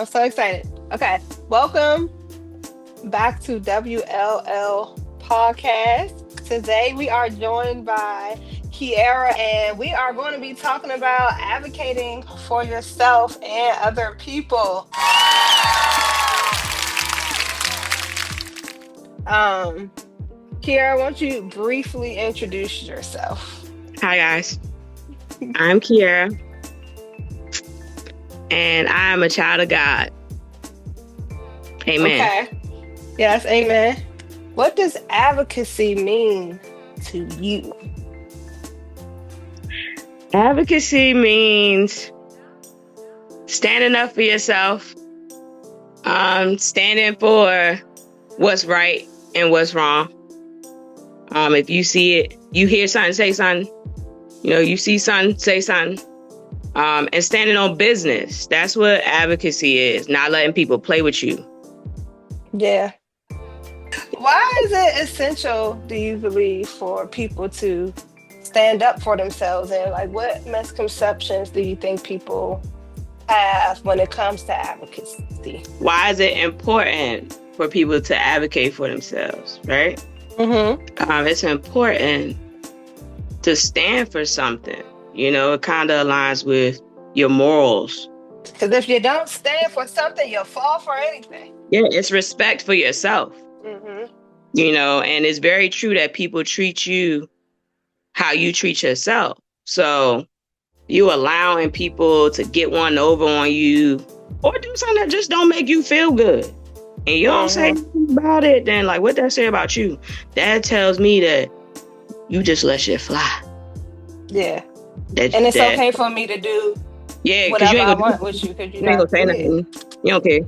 I'm so excited. Okay, welcome back to WLL Podcast. Today we are joined by Kierra, and we are going to be talking about advocating for yourself and other people. Um, Kierra, why don't you briefly introduce yourself? Hi guys, I'm Kierra, and I'm a child of God. Amen. Okay. Yes, amen. What does advocacy mean to you? Advocacy means standing up for yourself, standing for what's right and what's wrong. If you see it, you hear something, say something. You see something, say something. And standing on business. That's what advocacy is. Not letting people play with you. Yeah. Why is it essential, do you believe, for people to stand up for themselves? And like, what misconceptions do you think people have when it comes to advocacy? Why is it important for people to advocate for themselves, right? Mm-hmm. It's important to stand for something. It kind of aligns with your morals. Because if you don't stand for something, you'll fall for anything. Yeah, it's respect for yourself. Mm-hmm. And it's very true that people treat you how you treat yourself. So you allowing people to get one over on you or do something that just don't make you feel good. And you don't say anything about it, then like what that say about you? That tells me that you just let shit fly. Yeah. And it's okay for me to do whatever I want with you because you ain't gonna say nothing. You don't care.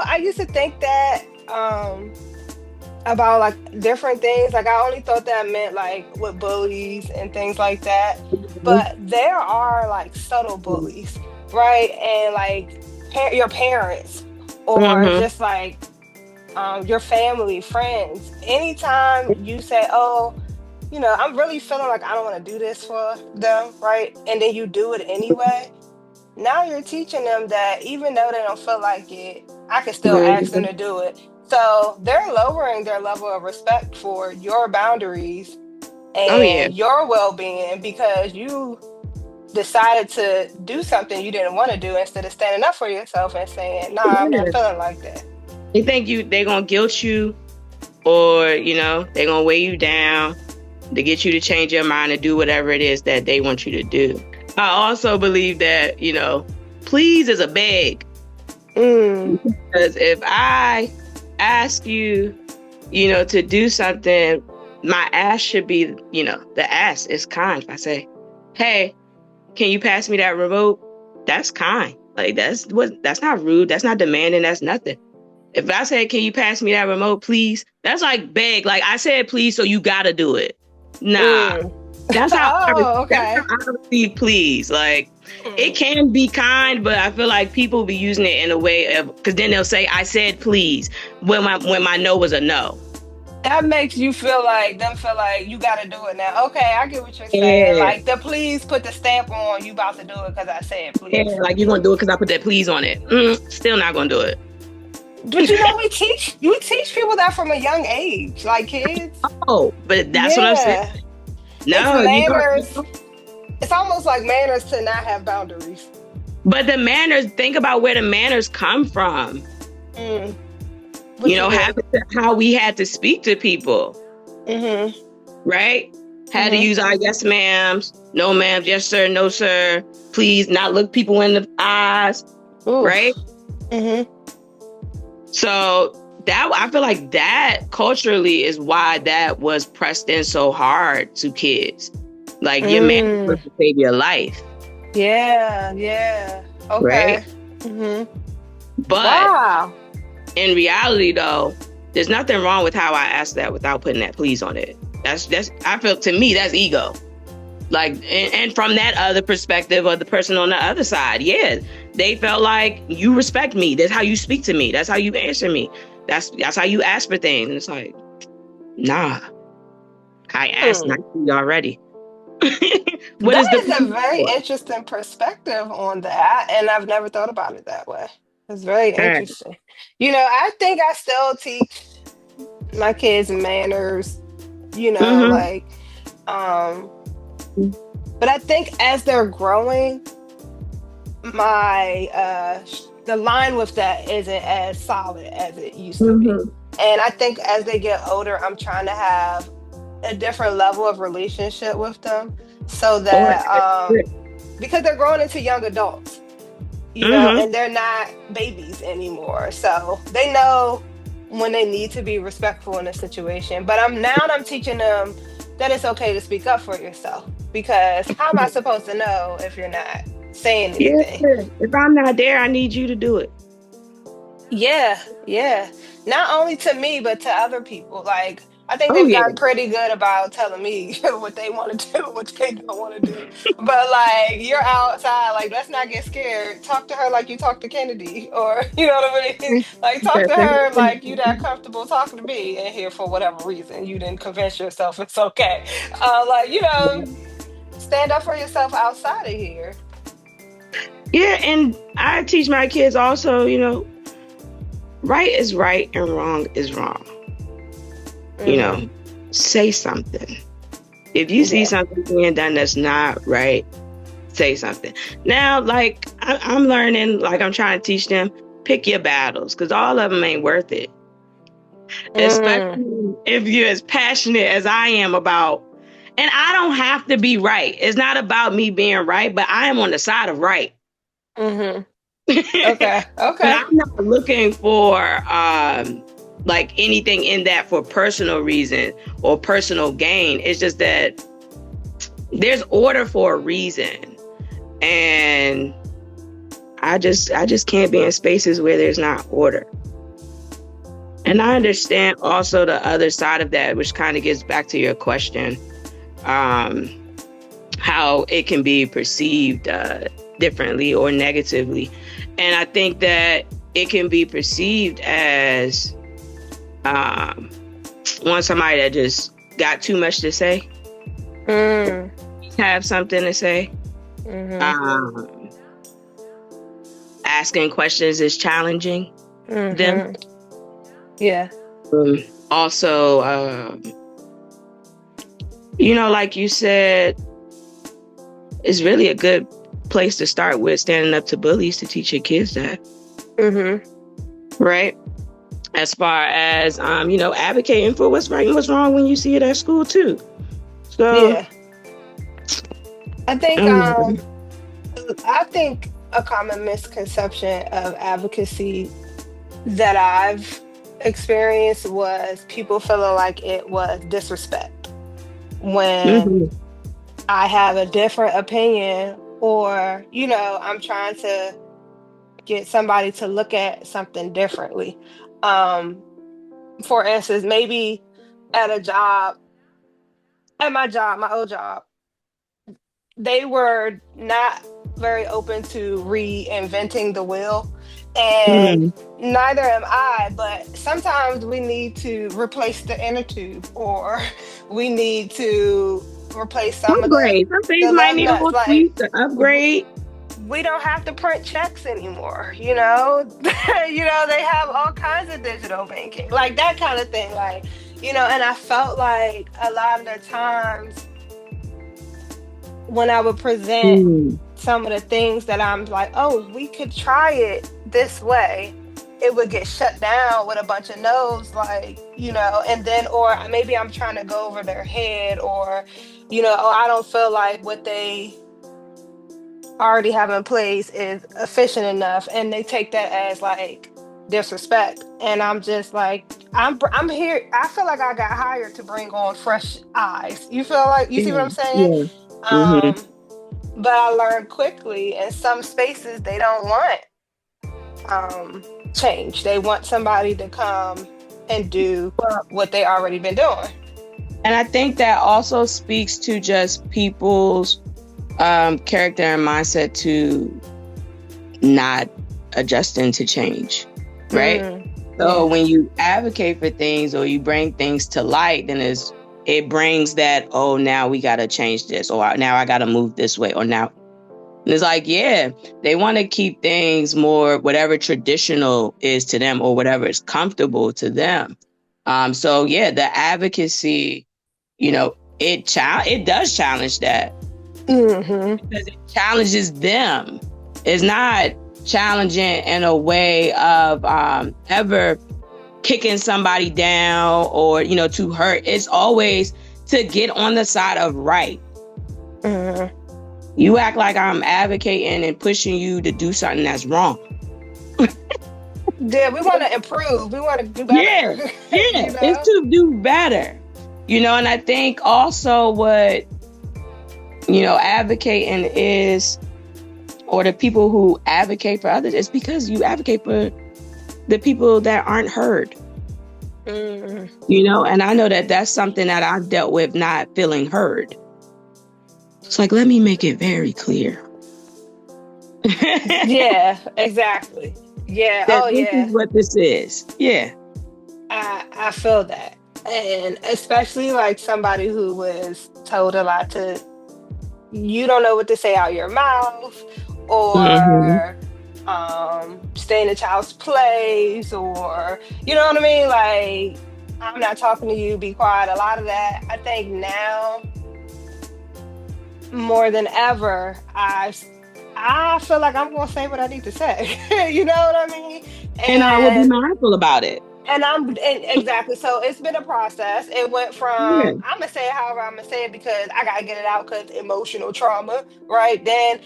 I used to think that about like different things. Like I only thought that meant like with bullies and things like that. But there are like subtle bullies, right? And like your parents or just like your family, friends. Anytime you say, "Oh, I'm really feeling like I don't want to do this for them," right? And then you do it anyway. Now you're teaching them that even though they don't feel like it, I can still ask them to do it. So they're lowering their level of respect for your boundaries and your well-being because you decided to do something you didn't want to do instead of standing up for yourself and saying, "Nah, I'm not feeling like that." They think they're gonna guilt you, or they're gonna weigh you down to get you to change your mind and do whatever it is that they want you to do. I also believe that, please is a beg. Because if I ask you, to do something, my ask should be, the ask is kind. If I say, "Hey, can you pass me that remote?" That's kind. Like that's not rude. That's not demanding. That's nothing. If I say, "Can you pass me that remote, please?" That's like beg. Like I said, please, so you gotta do it. Nah. That's how I receive please. Like it can be kind, but I feel like people be using it in a way of because then they'll say, "I said please," when my no was a no. That makes you feel like you gotta do it now. Okay, I get what you're saying. Yeah. Like the please put the stamp on you about to do it because I said please. Yeah, like you're gonna do it because I put that please on it. Still not gonna do it. But we teach people that from a young age, like kids. Oh, but that's what I'm saying. No, it's manners. It's almost like manners to not have boundaries. But the manners, think about where the manners come from. How we had to speak to people. Right? Had to use our yes ma'ams, no ma'ams, yes sir, no sir, please, not look people in the eyes. Oof. Right? So that I feel like that culturally is why that was pressed in so hard to kids. Like your man was supposed to save your life. Yeah. Okay. Right? But in reality though, there's nothing wrong with how I asked that without putting that please on it. That's I feel to me that's ego. Like and from that other perspective of the person on the other side, they felt like you respect me. That's how you speak to me. That's how you answer me. That's how you ask for things. And it's like, nah, I asked nicely already. That is a very interesting perspective on that, and I've never thought about it that way. It's very All right. interesting. I think I still teach my kids manners, Mm-hmm. like, um, but I think as they're growing, the line with that isn't as solid as it used to be. Mm-hmm. And I think as they get older, I'm trying to have a different level of relationship with them so Or that because they're growing into young adults, mm-hmm. and they're not babies anymore. So they know when they need to be respectful in a situation. But I'm teaching them that it's okay to speak up for yourself, because how am I supposed to know if you're not saying Yeah. anything? If I'm not there, I need you to do it. Yeah, yeah. Not only to me, but to other people. Like, I think Oh they've yeah. gotten pretty good about telling me what they want to do, what they don't want to do. But like, you're outside, like, let's not get scared. Talk to her like you talk to Kennedy, or you know what I mean? Like, talk to her like you that comfortable talking to me, and here for whatever reason you didn't convince yourself it's okay. Like, stand up for yourself outside of here. Yeah, and I teach my kids also, right is right and wrong is wrong. You Hmm. know, say something. If you see Yeah. something being done that's not right, say something. Now, like I'm learning, like I'm trying to teach them, pick your battles, because all of them ain't worth it. Mm. Especially if you're as passionate as I am about. And I don't have to be right. It's not about me being right, but I am on the side of right. Hmm. But Okay. Okay. I'm not looking for like anything in that for personal reason or personal gain. It's just that there's order for a reason. And I just can't be in spaces where there's not order. And I understand also the other side of that, which kind of gets back to your question, um, how it can be perceived differently or negatively. And I think that it can be perceived as um, somebody that just got too much to say, Mm. have something to say. Hmm. Um, Asking questions is challenging them. Hmm. Yeah. Also, like you said, it's really a good place to start with standing up to bullies to teach your kids that. Hmm. Right? As far as advocating for what's right and what's wrong when you see it at school too. So Yeah. I think mm, um I think a common misconception of advocacy that I've experienced was people feeling like it was disrespect when mhm. I have a different opinion, or I'm trying to get somebody to look at something differently. Um for instance, maybe at a job, at my job, my old job, they were not very open to reinventing the wheel. And Mhm. neither am I, but sometimes we need to replace the inner tube, or we need to replace some of the Upgrade. Some things might lug need a nuts. little Like, tweak to upgrade. we don't have to print checks anymore, they have all kinds of digital banking, like that kind of thing. Like, and I felt like a lot of the times when I would present Mm. some of the things that I'm like, oh, we could try it this way, it would get shut down with a bunch of no's, like, and then, or maybe I'm trying to go over their head, or, oh, I don't feel like what they already have in place is efficient enough. And they take that as like disrespect. And I'm just like, I'm here. I feel like I got hired to bring on fresh eyes. You see what Yeah. I'm saying? Yeah. Hmm. Um, but I learned quickly in some spaces they don't want change. They want somebody to come and do what they already been doing. And I think that also speaks to just people's character and mindset to not adjusting to change, right? Mm, So yeah. when you advocate for things or you bring things to light, then it brings that, oh, now we got to change this, or now I got to move this way, or now. And it's like, yeah, they want to keep things more whatever traditional is to them or whatever is comfortable to them. So yeah, the advocacy, it does challenge that because it challenges them. It's not challenging in a way of ever kicking somebody down or to hurt. It's always to get on the side of right. You act like I'm advocating and pushing you to do something that's wrong. Yeah, we want to improve. We want to do better. Yeah, it's to do better. And I think also what advocating is, or the people who advocate for others, is because you advocate for the people that aren't heard. And I know that that's something that I've dealt with, not feeling heard. It's like, let me make it very clear. Yeah, exactly. Yeah. This is what this is. Yeah. I feel that. And especially like somebody who was told a lot to, you don't know what to say out your mouth, or stay in a child's place, or you know what I mean? Like, I'm not talking to you, be quiet. A lot of that, I think now more than ever, I feel like I'm gonna say what I need to say. You know what I mean? And I will be mindful about it. And exactly. So it's been a process. It went from, I'm gonna say it however I'm gonna say it because I gotta get it out because emotional trauma, right? Then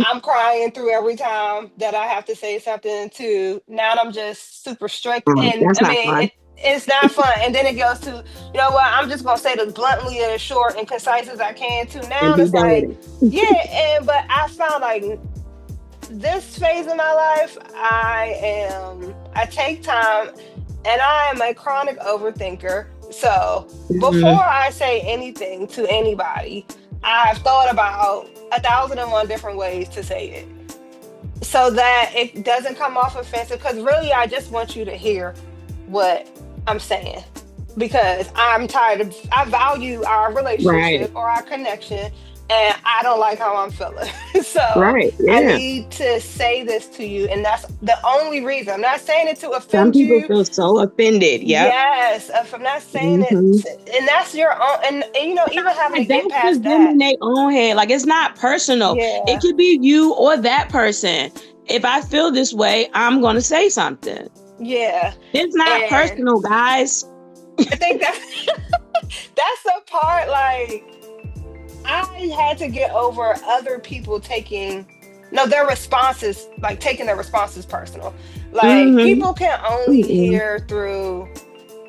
I'm crying through every time that I have to say something, to now I'm just super strict. And that's I not mean, fun. it's not fun. And then it goes to, you know what? I'm just gonna say it as bluntly and as short and concise as I can. To now, it's like, but I found like this phase of my life, I take time, and I am a chronic overthinker. So before I say anything to anybody, I've thought about 1,001 different ways to say it, so that it doesn't come off offensive. Because really, I just want you to hear what I'm saying, because I'm tired of, I value our relationship or our connection, and I don't like how I'm feeling. So I need to say this to you, and that's the only reason. I'm not saying it to offend you. Some people feel so offended. Yes, if I'm not saying it, and that's your own, and even having to get past that in their own head, like it's not personal. Yeah. It could be you or that person. If I feel this way, I'm gonna say something. Yeah, it's not personal, guys. I think that's the part. Like, I had to get over other people taking their responses personal. Like, people can only hear through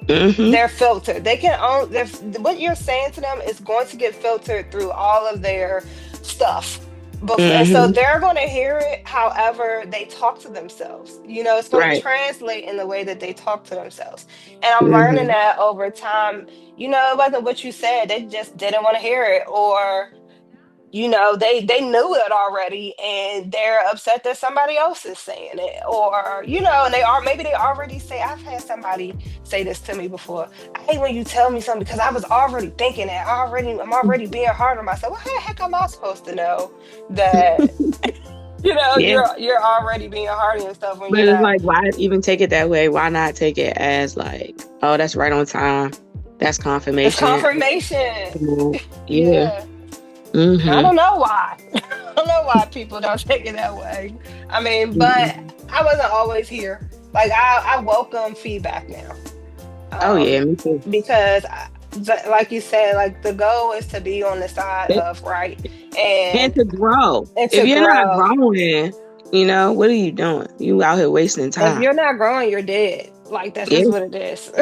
their filter. They can only, what you're saying to them is going to get filtered through all of their stuff. So they're going to hear it however they talk to themselves. It's going to translate in the way that they talk to themselves. And I'm learning that over time. It wasn't what you said. They just didn't want to hear it, or they knew it already and they're upset that somebody else is saying it, or and maybe they already say, I've had somebody say this to me before, I hate when you tell me something because I was already thinking it. I'm already being hard on myself. Well, how the heck am I supposed to know that you're already being hard on yourself when but it's like, why even take it that way? Why not take it as like, oh, that's right on time, that's confirmation. It's confirmation. Yeah. I don't know why. I don't know why people don't take it that way. I mean, but I wasn't always here. Like, I welcome feedback now. Me too. Because, like you said, like, the goal is to be on the side of right and to grow. If you're not growing, what are you doing? You out here wasting time. If you're not growing, you're dead. Like, that's just what it is.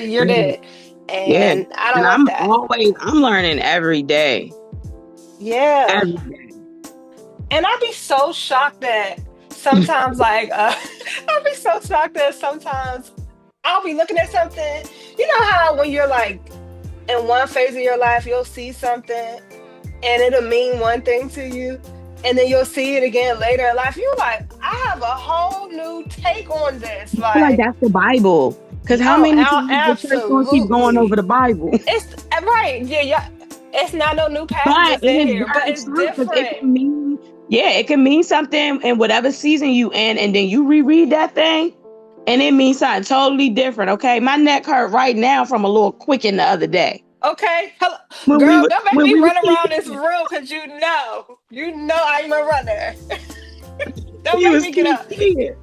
You're dead. And I don't want that. I'm learning every day. Yeah. And I'd be so shocked that sometimes, I'd be so shocked that sometimes I'll be looking at something. You know how when you're like in one phase of your life, you'll see something and it'll mean one thing to you, and then you'll see it again later in life. You're like, I have a whole new take on this. Like that's the Bible. Because how many times the church gonna keep going over the Bible? It's right. Yeah. It's not no new passages in here, but it's different. It can mean Yeah, it can mean something in whatever season you in, and then you reread that thing, and it means something totally different. Okay, my neck hurt right now from a little quicking the other day Okay, hello, when girl. Don't make when me we were run around this teaching. room because you know I'm a runner. Don't You make was me get up. teaching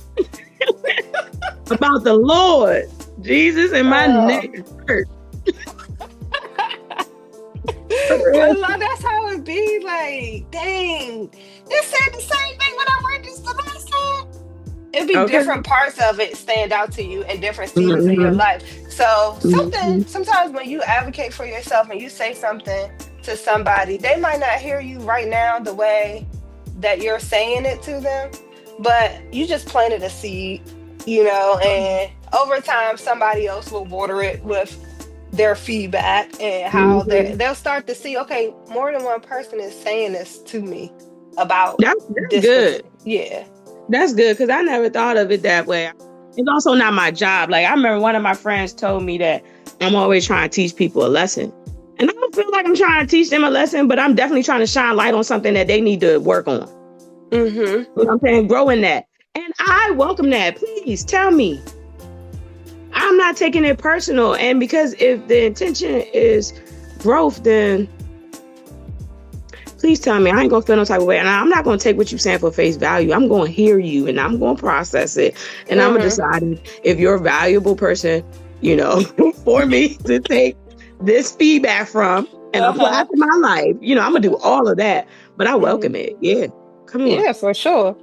about the Lord Jesus, and my neck Oh. hurt. For real. But like, that's how it be. Like, dang, they said the same thing when I read this the last time. It'd be Okay. different parts of it stand out to you in different seasons of your Mm-hmm. life. So Mm-hmm. sometimes when you advocate for yourself and you say something to somebody, they might not hear you right now the way that you're saying it to them, but you just planted a seed, and over time somebody else will water it with their feedback and how Mm-hmm. they'll start to see, okay, more than one person is saying this to me about That's this good. specific. Yeah. That's good because I never thought of it that way. It's also not my job. Like I remember one of my friends told me that I'm always trying to teach people a lesson. And I don't feel like I'm trying to teach them a lesson, but I'm definitely trying to shine light on something that they need to work on. Mm-hmm. You know what I'm saying? Grow in that. And I welcome that. Please tell me. I'm not taking it personal. And because if the intention is growth, then please tell me. I ain't gonna feel no type of way. And I'm not gonna take what you're saying for face value. I'm gonna hear you and I'm gonna process it. And I'm gonna Mm-hmm. decide if you're a valuable person, for me to take this feedback from and apply Uh-huh. it to my life. I'm gonna do all of that. But I Mm-hmm. welcome it. Yeah. Come on. Yeah, for sure.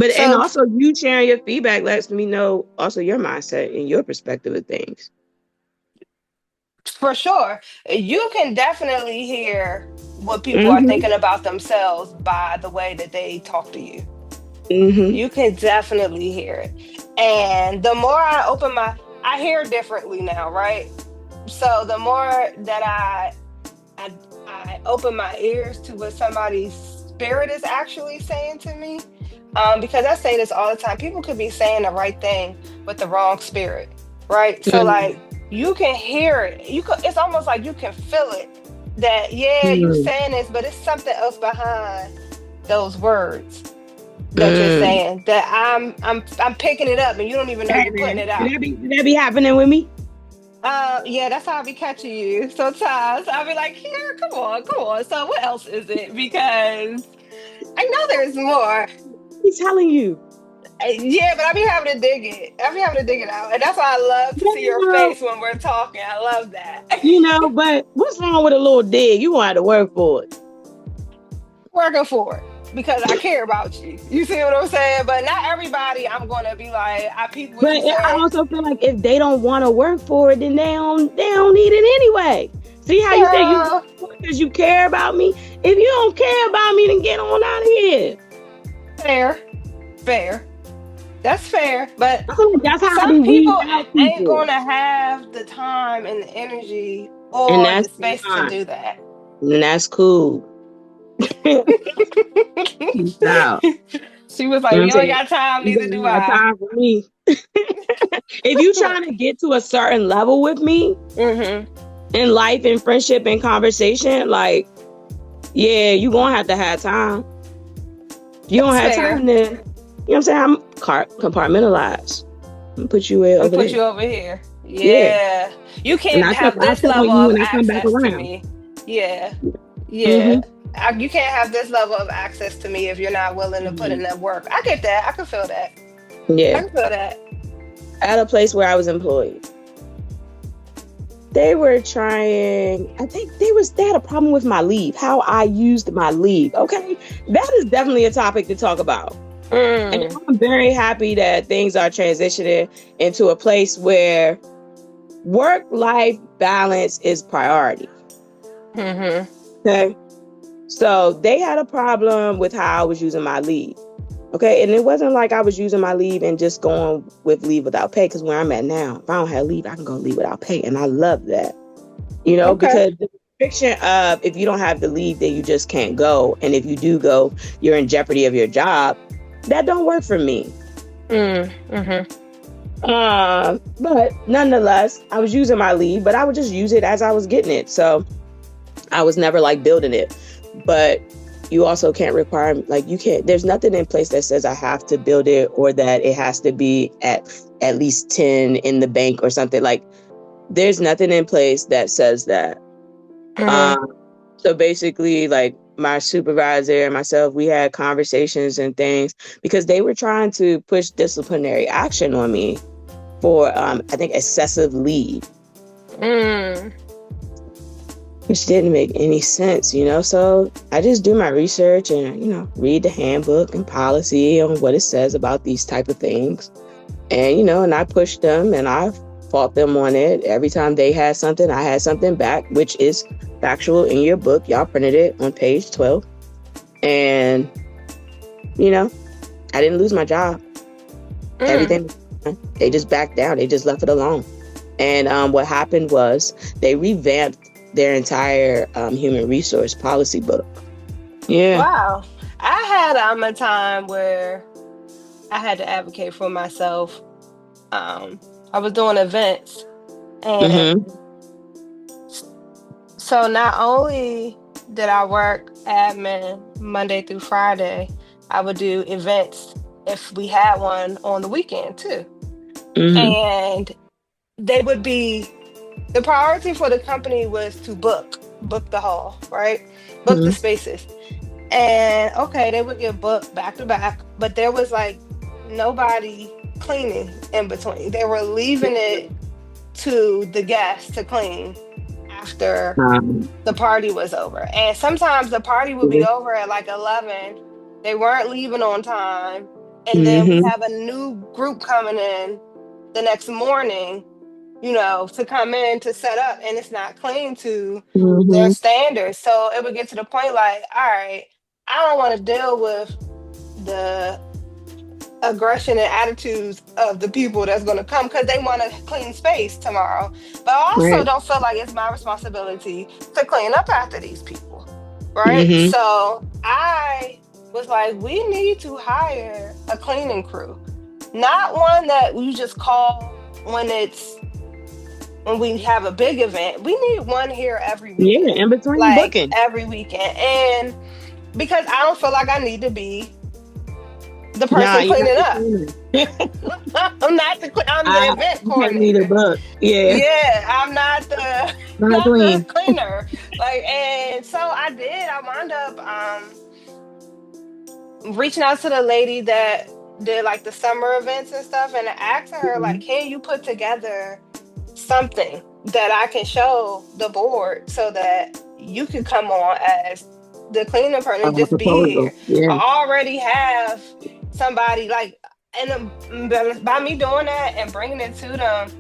And So also you sharing your feedback lets me know also your mindset and your perspective of things. for sure, you can definitely hear what people are Mm-hmm. thinking about themselves by the way that they talk to you. Mm-hmm. You can definitely hear it. And the more I hear differently now, right? So the more that I I open my ears to what somebody's spirit is actually saying to me. Because I say this all the time. People could be saying the right thing with the wrong spirit, right? So like you can hear it. It's almost like you can feel it. That yeah, you Mm-hmm. saying this, but it's something else behind those words that you're Mm. saying that I'm picking it up and you don't even know Hey you're putting man, it out. did that be happening with me? Yeah, that's how I be catching you. Sometimes I'll be like, here, come on, come on. So what else is it? Because I know there's more. He's telling you. Yeah, but I be having to dig it. I be having to dig it out. And that's why I love to see your No, face when we're talking. I love that. but what's wrong with a little dig? You gonna have to work for it. Working for it. Because I care about you. You see what I'm saying? But not everybody I'm gonna be like, I peep what But you I say. also feel like if they don't want to work for it, then they don't need it anyway. See how you say you Girl, because you care about me? If you don't care about me, then get on out of here. fair. Fair. That's fair. But I feel like that's how I some be weeding people out ain't people. gonna have the time and the energy And or the that's space to fine. do that. And that's cool. Peace out. She was You like, know what I'm "You ain't saying? got time, You neither do got I." time for me. If you trying to get to a certain level with me Hmm. in life and friendship and conversation, like, yeah, you gonna have to have time. If you don't That's have fair. time, then you know what I'm saying? I'm compartmentalized. I'm put you way And over put there. you over here. Yeah. Yeah. You And can't I check have I this check on level you of when I come back access to around. me. Yeah. Mm-hmm. Yeah. You can't have this level of access to me if you're not willing to put in that work. I get that. I can feel that. I Yeah. can feel that. At a place where I was employed. They were trying, I think they had a problem with my leave, how I used my leave. Okay. That is definitely a topic to talk about. And Mm. I'm very happy that things are transitioning into a place where work-life balance is priority. Hmm. Okay. So they had a problem with how I was using my leave. Okay. And it wasn't like I was using my leave and just going with leave without pay. Because where I'm at now, if I don't have leave, I can go leave without pay. And I love that. Okay. Because the restriction of if you don't have the leave, then you just can't go. And if you do go, you're in jeopardy of your job. That don't work for me. Mm-hmm. But nonetheless, I was using my leave, but I would just use it as I was getting it. So I was never like building it. But you also can't require, like, you can't, there's nothing in place that says I have to build it or that it has to be at least 10 in the bank or something. Like, there's nothing in place that says that. So basically, like, my supervisor and myself, we had conversations and things because they were trying to push disciplinary action on me for, I think, excessive leave. Which didn't make any sense, you know? So I just do my research and, you know, read the handbook and policy on what it says about these type of things. And, you know, and I pushed them and I fought them on it. Every time they had something, I had something back, which is factual in your book. Y'all printed it on page 12. And, you know, I didn't lose my job. Everything, they just backed down. They just left it alone. And what happened was they revamped their entire human resource policy book. Yeah. Wow. I had a time where I had to advocate for myself. I was doing events, and so not only did I work admin Monday through Friday, I would do events if we had one on the weekend too. And they would be, the priority for the company was to book the hall, right? Book the spaces. And okay, they would get booked back to back, but there was like nobody cleaning in between. They were leaving it to the guests to clean after the party was over. And sometimes the party would be over at like 11. They weren't leaving on time. And then we have a new group coming in the next morning, you know, to come in to set up, and it's not clean to their standards. So it would get to the point like, all right, I don't want to deal with the aggression and attitudes of the people that's going to come because they want a clean space tomorrow. But I also don't feel like it's my responsibility to clean up after these people, right? So I was like, we need to hire a cleaning crew, not one that you just call when we have a big event. We need one here every weekend. Yeah, in between booking. Every weekend. And because I don't feel like I need to be the person cleaning up. I'm the event coordinator. Book. Yeah, I'm not the cleaner. Like, and so I wound up reaching out to the lady that did like the summer events and stuff, and I asked her like, can you put together something that I can show the board so that you could come on as the cleaning person, just be here. I already have somebody like, and by me doing that and bringing it to them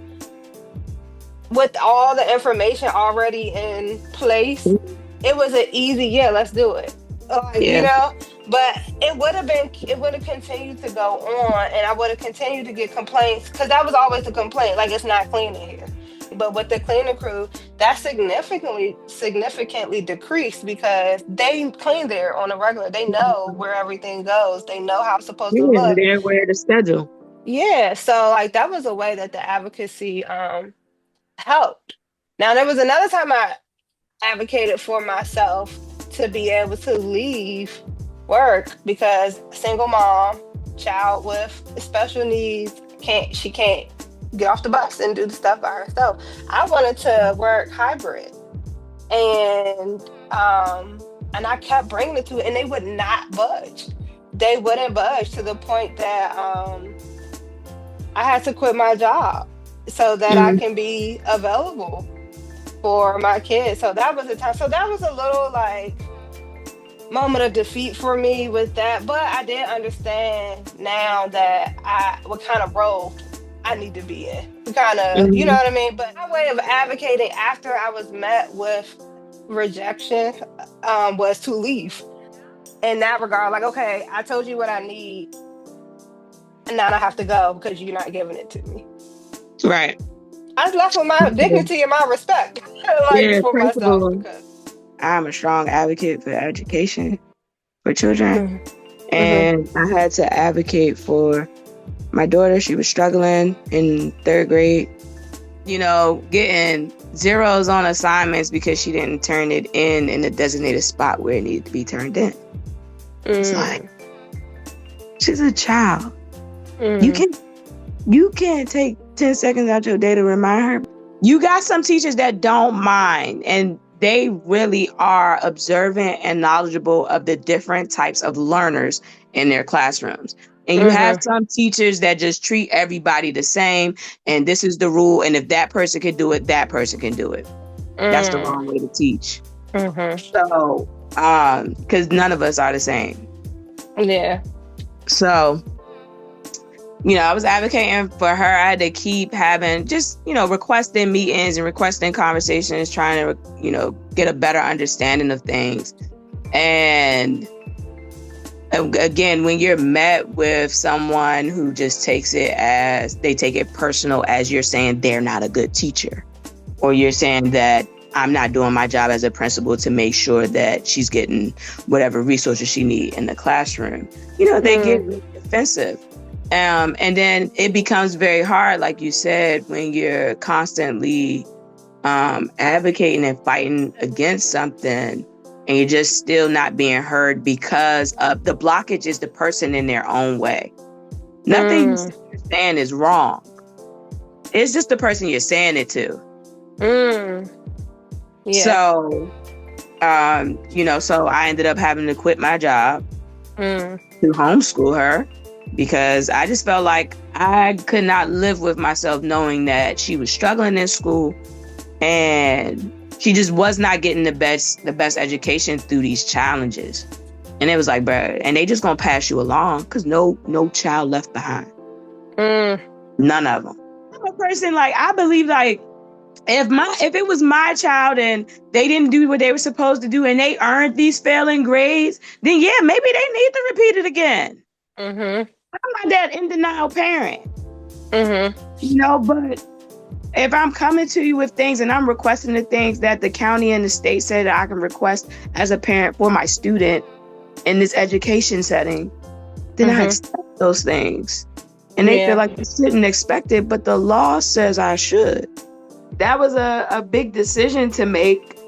with all the information already in place, it was an easy, let's do it. You know, but it would have continued to go on, and I would have continued to get complaints because that was always the complaint, like it's not clean in here. But with the cleaning crew, that significantly decreased because they clean there on a regular. They know where everything goes. They know how it's supposed to look. They're aware of the schedule. Yeah, so like that was a way that the advocacy helped. Now there was another time I advocated for myself to be able to leave work because single mom, child with special needs, can't get off the bus and do the stuff by herself. I wanted to work hybrid, and I kept bringing it to it, and they would not budge. They wouldn't budge to the point that I had to quit my job so that I can be available for my kids. So that was the time. So that was a little like moment of defeat for me with that, but I did understand now that what kind of role I need to be in. Kind of, you know what I mean? But my way of advocating after I was met with rejection was to leave. In that regard, like, okay, I told you what I need, and now I have to go because you're not giving it to me. Right. I was left with my dignity and my respect, for myself. Because I'm a strong advocate for education for children, and I had to advocate for my daughter. She was struggling in 3rd grade, you know, getting zeros on assignments because she didn't turn it in the designated spot where it needed to be turned in. It's like, Mm. she's a child. You Mm. can you can't take 10 seconds out your day to remind her. You got some teachers that don't mind, and they really are observant and knowledgeable of the different types of learners in their classrooms. And you have Mhm. some teachers that just treat everybody the same, and this is the rule. And if that person can do it, that person can do it. That's the Mm. wrong way to teach. Mhm. So, because none of us are the same. Yeah. So, I was advocating for her. I had to keep having just, requesting meetings and requesting conversations, trying to, get a better understanding of things. And again, when you're met with someone who just takes it as, they take it personal as you're saying they're not a good teacher, or you're saying that I'm not doing my job as a principal to make sure that she's getting whatever resources she needs in the classroom, they get really defensive. And then it becomes very hard, like you said, when you're constantly advocating and fighting against something, and you're just still not being heard because of the blockage is the person in their own way. Nothing you're saying is wrong. It's just the person you're saying it to. Yeah. So, so I ended up having to quit my job to homeschool her, because I just felt like I could not live with myself knowing that she was struggling in school and she just was not getting the best education through these challenges. And it was like, bro, and they just gonna pass you along, because no child left behind. None of them. I'm a person, like, I believe, like, if it was my child and they didn't do what they were supposed to do and they earned these failing grades, then yeah, maybe they need to repeat it again. I'm not that in denial parent. But if I'm coming to you with things and I'm requesting the things that the county and the state said that I can request as a parent for my student in this education setting, then I expect those things. And they feel like they shouldn't expect it, but the law says I should. That was a big decision to make,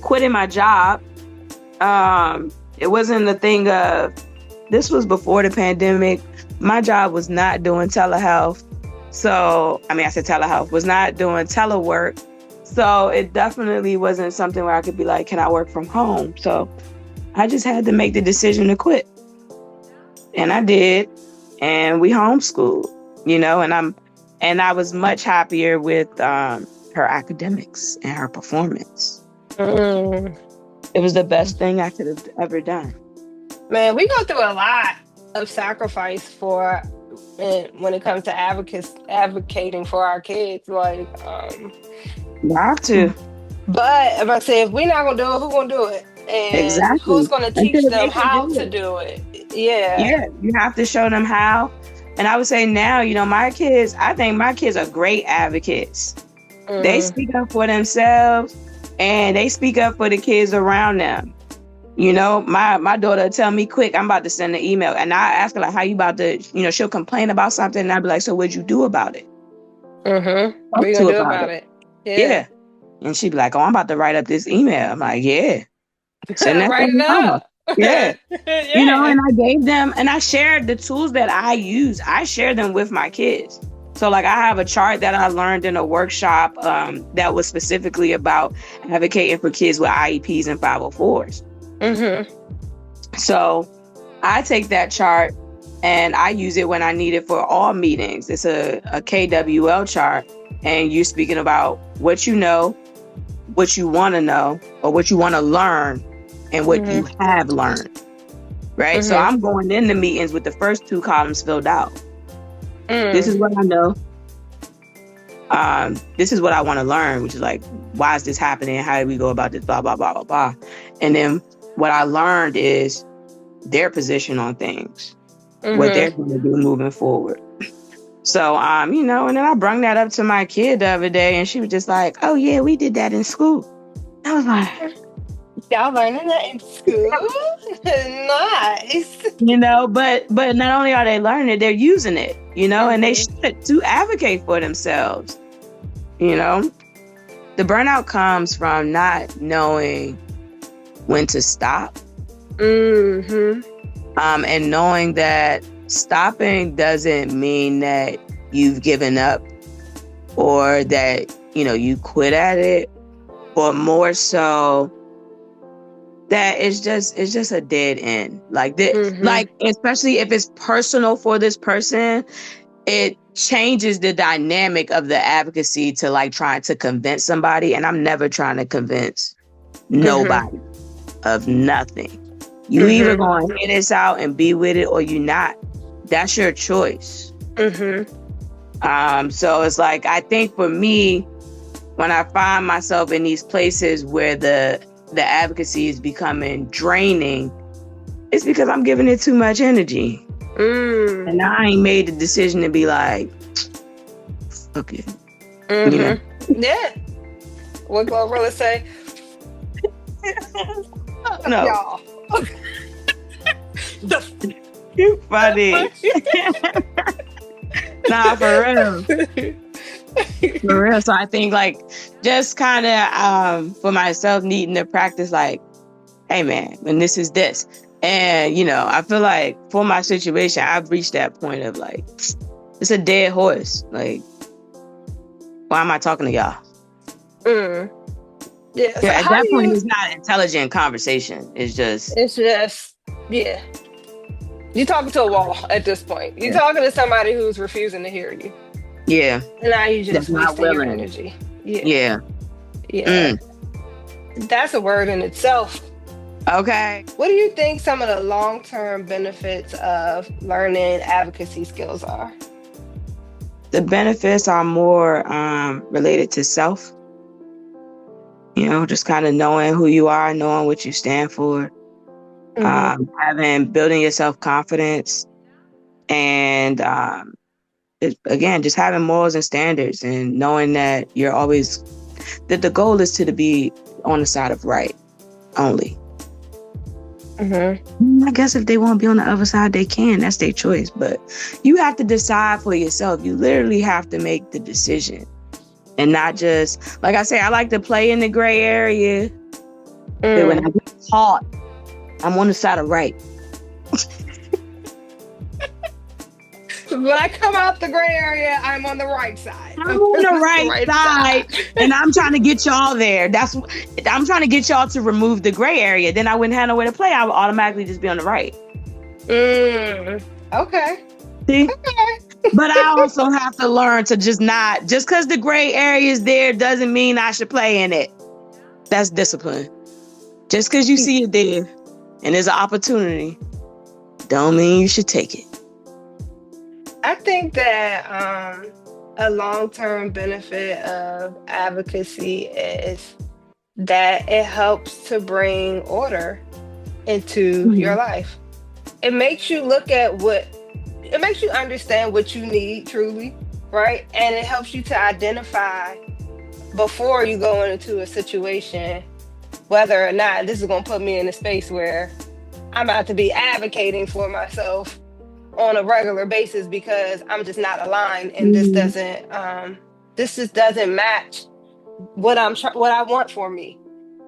quitting my job. It wasn't the thing of, this was before the pandemic. My job was not doing telehealth. So, I said telehealth, was not doing telework. So it definitely wasn't something where I could be like, can I work from home? So I just had to make the decision to quit. And I did. And we homeschooled, and I was much happier with her academics and her performance. It was the best thing I could have ever done. Man, we go through a lot of sacrifice when it comes to advocating for our kids. Like, You have to. But if I say, if we're not gonna do it, who's gonna do it? And who's Exactly. gonna teach Until them they can how do to it. do it? Yeah. Yeah, you have to show them how. And I would say now, my kids, I think my kids are great advocates. They speak up for themselves and they speak up for the kids around them. My daughter tell me, quick, I'm about to send an email. And I ask her, like, how you about to, she'll complain about something. And I'll be like, so what'd you do about it? What are you gonna do about it? Yeah. And she'd be like, oh, I'm about to write up this email. I'm like, yeah. Send that Write to it your mama. up. Yeah. Yeah. And I gave them, and I shared the tools that I use. I share them with my kids. So, like, I have a chart that I learned in a workshop that was specifically about advocating for kids with IEPs and 504s. So I take that chart and I use it when I need it for all meetings. It's a KWL chart, and you're speaking about what you know, what you want to know, or what you want to learn, and what you have learned. Right? So I'm going into meetings with the first two columns filled out. This is what I know. This is what I want to learn, which is like, why is this happening? How do we go about this? Blah, blah, blah, blah, blah. And then what I learned is their position on things, what they're going to do moving forward. So, and then I brought that up to my kid the other day, and she was just like, oh, yeah, we did that in school. I was like, y'all learning that in school? Nice. But not only are they learning it, they're using it, and they should, to advocate for themselves. The burnout comes from not knowing when to stop. And knowing that stopping doesn't mean that you've given up or that, you quit at it, but more so that it's just a dead end. Like like especially if it's personal for this person, it changes the dynamic of the advocacy to like trying to convince somebody. And I'm never trying to convince nobody of nothing. You either gonna hear this out and be with it or you not. That's your choice. So it's like, I think for me, when I find myself in these places where the advocacy is becoming draining, it's because I'm giving it too much energy. And I ain't made the decision to be like, fuck it. Yeah. What Glorilla say? No. Y'all. You funny. Nah, for real. For real. So I think like just kind of for myself needing to practice like, hey man, when this is this. And I feel like for my situation, I've reached that point of like, it's a dead horse. Like, why am I talking to y'all? Yeah. So at that point, it's not intelligent conversation. It's just, yeah. You're talking to a wall at this point. You're talking to somebody who's refusing to hear you. Yeah. And now you just wasting your energy. Yeah. That's a word in itself. Okay. What do you think some of the long-term benefits of learning advocacy skills are? The benefits are more related to self. Just kind of knowing who you are, knowing what you stand for, building your self-confidence, and again, just having morals and standards, and knowing that you're always that the goal is to be on the side of right only. I guess if they want to be on the other side, they can. That's their choice. But you have to decide for yourself. You literally have to make the decision. And not just, like I say, I like to play in the gray area. But when I get caught, I'm on the side of right. When I come out the gray area, I'm on the right side. I'm on the right side, and I'm trying to get y'all there. I'm trying to get y'all to remove the gray area. Then I wouldn't have nowhere to play. I would automatically just be on the right. Okay. See? Okay. But I also have to learn to just because the gray area is there doesn't mean I should play in it. That's discipline. Just because you see it there and there's an opportunity, don't mean you should take it. I think that a long-term benefit of advocacy is that it helps to bring order into your life. It makes you it makes you understand what you need truly, right? And it helps you to identify before you go into a situation whether or not this is going to put me in a space where I'm about to be advocating for myself on a regular basis because I'm just not aligned, and this just doesn't match what I want for me.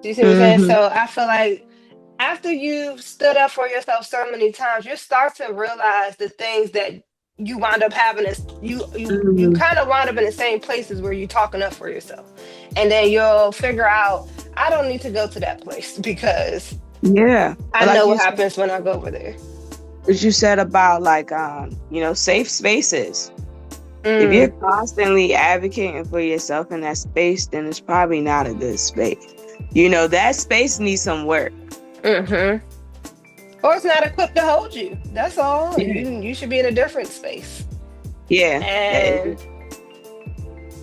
Do you see what I'm saying? So I feel like after you've stood up for yourself so many times, you start to realize the things that you wind up having you kind of wind up in the same places where you're talking up for yourself, and then you'll figure out, I don't need to go to that place because I know what happens when I go over there. What you said about like safe spaces. If you're constantly advocating for yourself in that space, then it's probably not a good space. That space needs some work. Or it's not equipped to hold you. That's all. You should be in a different space. Yeah. And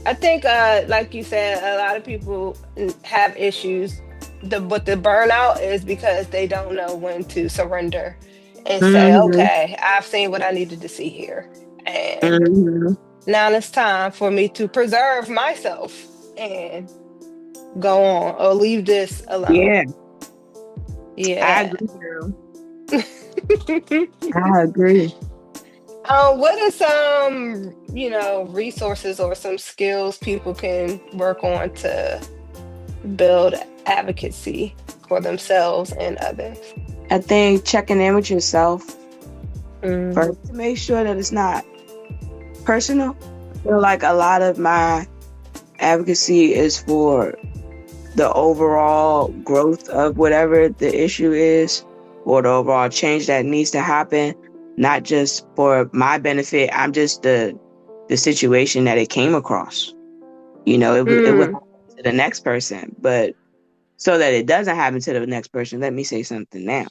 I think, like you said, a lot of people have issues. But the burnout is because they don't know when to surrender and say, okay, I've seen what I needed to see here. And now it's time for me to preserve myself and go on or leave this alone. Yeah. I agree, girl. I agree. What are some, resources or some skills people can work on to build advocacy for themselves and others? I think checking in with yourself Mm. first to make sure that it's not personal. I feel like a lot of my advocacy is for the overall growth of whatever the issue is, or the overall change that needs to happen, not just for my benefit. I'm just the situation that it came across. It would Mm. happen to the next person, but so that it doesn't happen to the next person, let me say something now.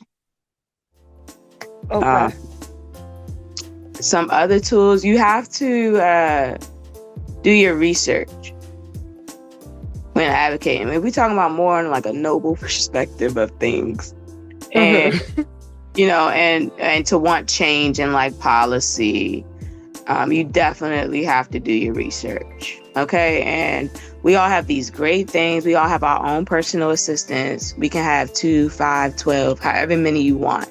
Okay. Um, some other tools, you have to do your research when advocating. I mean, we're talking about more on like a noble perspective of things, and Mm-hmm. and to want change in like policy, you definitely have to do your research. Okay, and we all have these great things. We all have our own personal assistants. We can have 2, 5, 12, however many you want.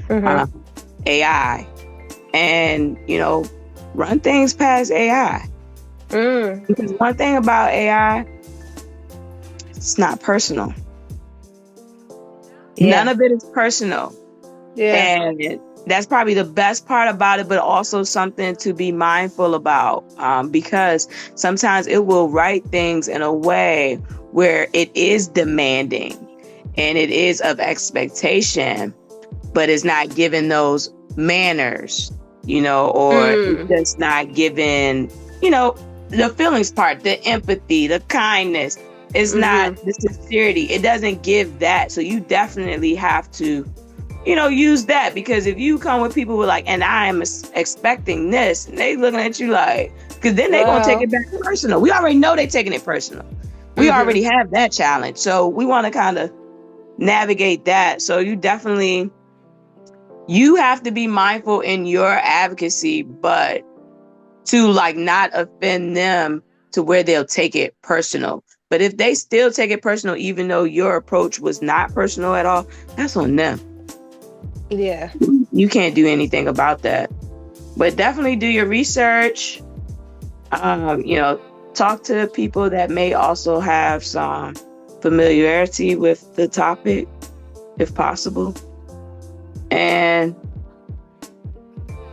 Mm-hmm. AI, and run things past AI. Mm. Because one thing about AI, it's not personal. Yeah. None of it is personal. Yeah. And that's probably the best part about it, but also something to be mindful about, because sometimes it will write things in a way where it is demanding and it is of expectation, but it's not given those manners, or it's Mm. just not given, the feelings part, the empathy, the kindness. It's not Mm-hmm. the sincerity. It doesn't give that. So you definitely have to, use that, because if you come with people with like, and I am expecting this, and they looking at you like, because then they gonna take Well. it back personal. We already know they taking it personal. We Mm-hmm. already have that challenge. So we want to kind of navigate that. So you have to be mindful in your advocacy, but to like not offend them to where they'll take it personal. But if they still take it personal, even though your approach was not personal at all, that's on them. Yeah. You can't do anything about that. But definitely do your research. Talk to people that may also have some familiarity with the topic, if possible. And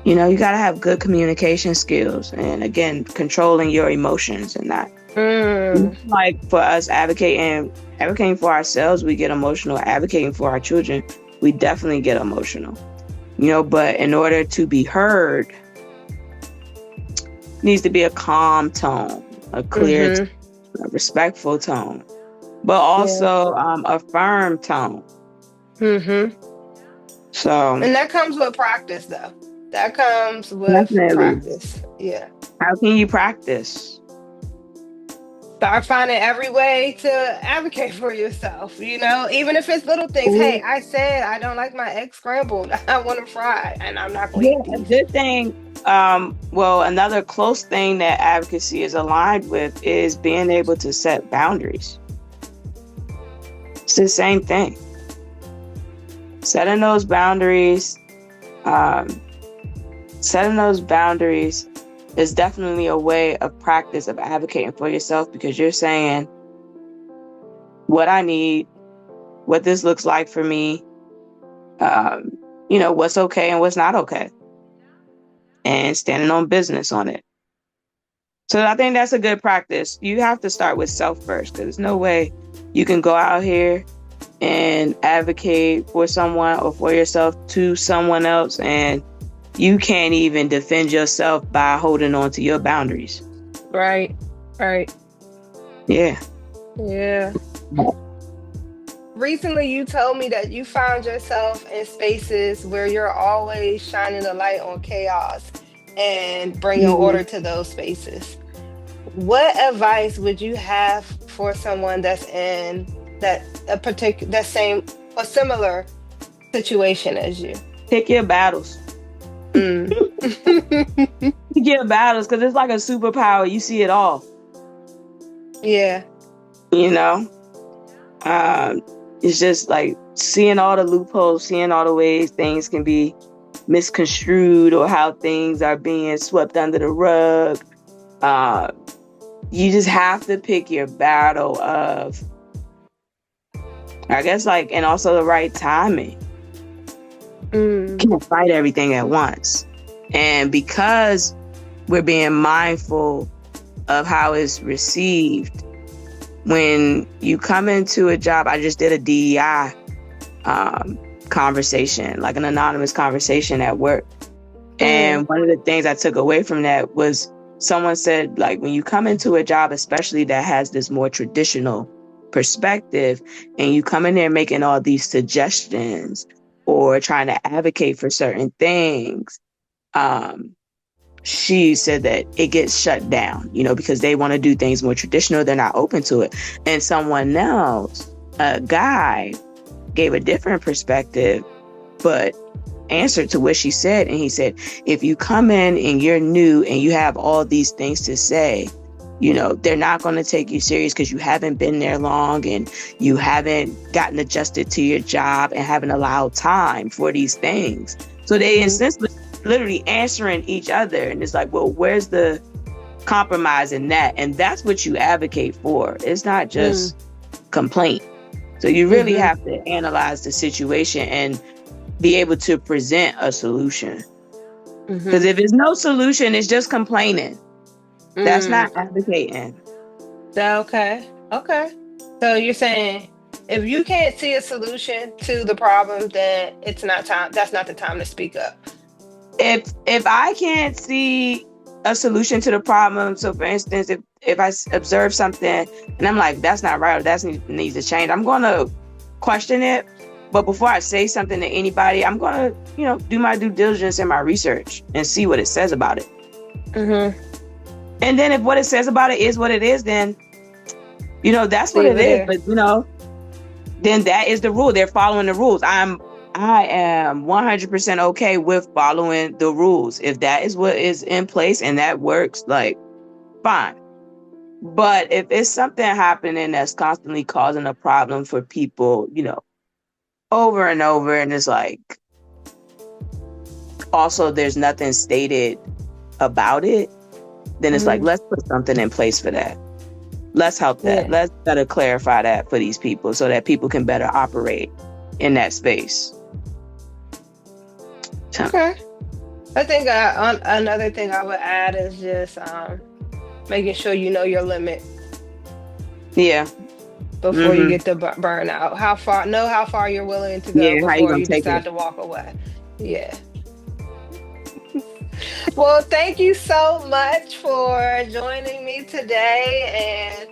you got to have good communication skills, and again, controlling your emotions and that. Mm. Like for us advocating for ourselves, we get emotional. Advocating for our children, we definitely get emotional. But in order to be heard, needs to be a calm tone, a clear, Mm-hmm. a respectful tone, but Yeah. also a firm tone. Mm-hmm. So And that comes with practice, though. That comes with definitely, practice. Yeah. how can you practice? Start finding every way to advocate for yourself, even if it's little things. Hey, Ooh, I said I don't like my eggs scrambled. I want to fry, and I'm not going to yeah, eat a these. good thing. Well, another close thing that advocacy is aligned with is being able to set boundaries. It's the same thing. Setting those boundaries, um, setting those boundaries is definitely a way of practice of advocating for yourself, because you're saying what I need, what this looks like for me, what's okay and what's not okay, and standing on business on it. So I think that's a good practice. You have to start with self first, because there's no way you can go out here and advocate for someone or for yourself to someone else, and you can't even defend yourself by holding on to your boundaries. Right. Right. Yeah. Yeah. Recently, you told me that you found yourself in spaces where you're always shining a light on chaos and bringing order Mhm. to those spaces. What advice would you have for someone that's in that same or similar situation as you? Pick your battles. Mm. Pick your battles, because it's like a superpower. You see it all. Yeah. You know, um, it's just like seeing all the loopholes, seeing all the ways things can be misconstrued, or how things are being swept under the rug. Uh, you just have to pick your battle of, I guess, like, and also the right timing. Mm. Can't fight everything at once. And because we're being mindful of how it's received, when you come into a job, I just did a DEI conversation, like an anonymous conversation at work. Mm. And one of the things I took away from that was someone said, like, when you come into a job, especially that has this more traditional perspective, and you come in there making all these suggestions or trying to advocate for certain things, um, she said that it gets shut down, because they want to do things more traditional. They're not open to it. And someone else, a guy, gave a different perspective, but answered to what she said. And he said, if you come in and you're new and you have all these things to say, they're not going to take you serious because you haven't been there long and you haven't gotten adjusted to your job and haven't allowed time for these things. So they essentially literally answering each other. And it's like, well, where's the compromise in that? And that's what you advocate for. It's not just complaint. So you really have to analyze the situation and be able to present a solution. Because if there's no solution, it's just complaining. That's not advocating. Okay. Okay. So you're saying if you can't see a solution to the problem, then it's not time. That's not the time to speak up. If I can't see a solution to the problem, so for instance, if I observe something and I'm like, that's not right, or that needs to change, I'm going to question it. But before I say something to anybody, I'm going to, do my due diligence and my research and see what it says about it. And then if what it says about it is what it is, then, that's what it is. But, then that is the rule. They're following the rules. I am 100% okay with following the rules. If that is what is in place and that works, like, fine. But if it's something happening that's constantly causing a problem for people, over and over, and it's like, also there's nothing stated about it, then it's like, let's put something in place for that. Let's help that. Yeah. Let's better clarify that for these people so that people can better operate in that space. Okay. I think another thing I would add is just making sure you know your limit. Yeah. Before you get the burnout. Know how far you're willing to go How you before gonna you take decide it? to walk away. Yeah. Well, thank you so much for joining me today. And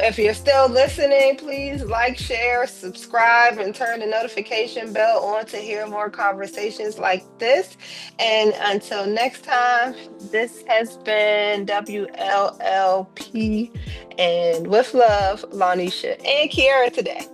if you're still listening, please like, share, subscribe, and turn the notification bell on to hear more conversations like this. And until next time, this has been WLLP, and with love, Lanisha and Kierra today.